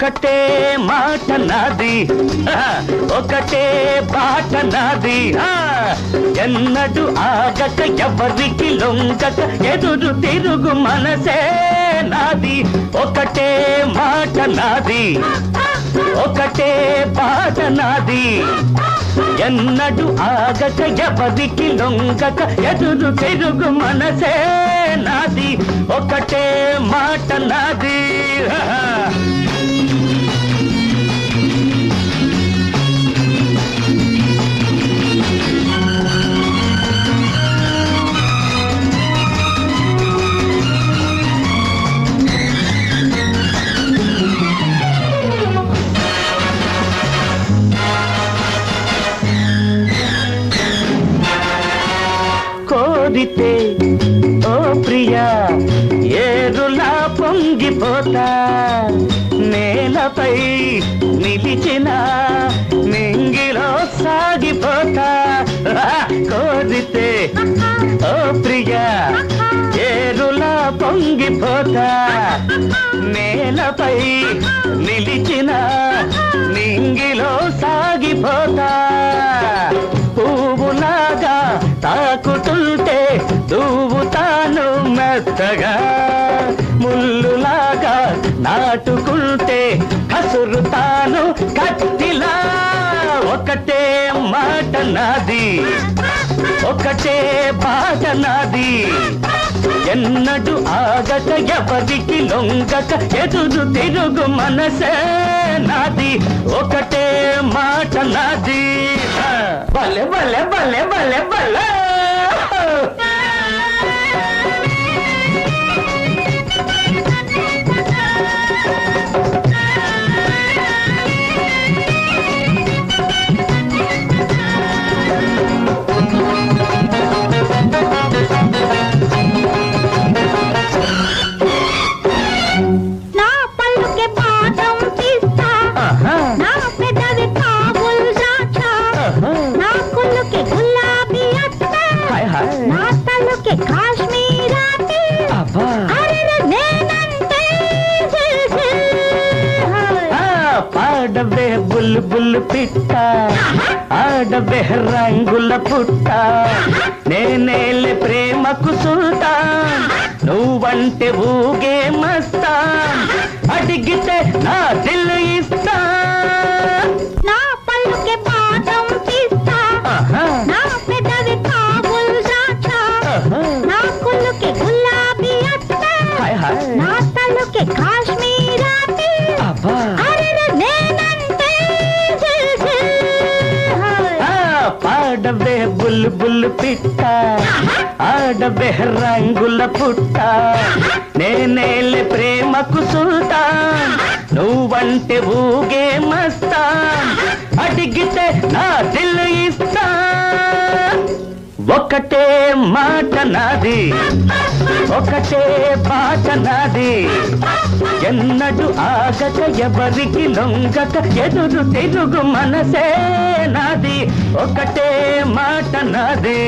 ఒకటే మాట నాది, ఒకటే బాట నాది, ఎన్నడు ఆగక ఎవరికి లొంగక ఎదురు తిరుగు మనసే నాది. ఒకటే మాట నాది, ఒకటే బాట నాది, ఎన్నడు ఆగక ఎవరికి లొంగక ఎదురు తిరుగు మనసే నాది. ఒకటే మాట నాది. కోరితే ఓ ప్రియా ఏరులా పొంగిపోతా, నేలపై నిలిచిన నింగిలో సాగిపోతా. కోరితే ఓ ప్రియా ఏరులా పొంగిపోతా, నేలపై నిలిచిన నింగిలో సాగిపోతా. పువ్వులాగా తాకుతుంటే దూవుతాను మెత్తగా, ముల్లులాగా నాటుకుంటే కసురుతాను కత్తిలా. ఒకటే మాట నాది, ఒకటే బాట నాది, ఎన్నడు ఆగక ఎవరికి లొంగక ఎదురు తిరుగు మనసే నాది. ఒకటే మాట నాది. భలే భలే భలే భలే భలే. ఆడవే బుల్బుల్ పిట్ట, ఆడవే రంగుల పుట్ట, నేనేలే ప్రేమకు సుల్తా, నువ్వంటే ఊగే మస్తా, అడిగితే నా దిల్ ఇస్తా. నా పళ్ళుకే పాఠం తీస్తా, నా పెదవి కాబుల్ రాచా, నా కుళ్ళుకే గులాబీ అత్త, నా తల్లుకే కాశ్మీరాతి. పాడవే బుల్బుల్ పిట్ట, ఆడవే రంగుల పుట్ట, నేనేలే ప్రేమకు సుల్తా, నువ్వంటే ఊగే మస్తా, అడిగితే నా దిల్ ఇస్తా. ఒకటే మాట నాది, ఒకటే బాట నాది, ఎన్నడు ఆగక ఎవరికి లొంగక ఎదురు తిరుగు మనసే నాది. ఒకటే మాట నాది.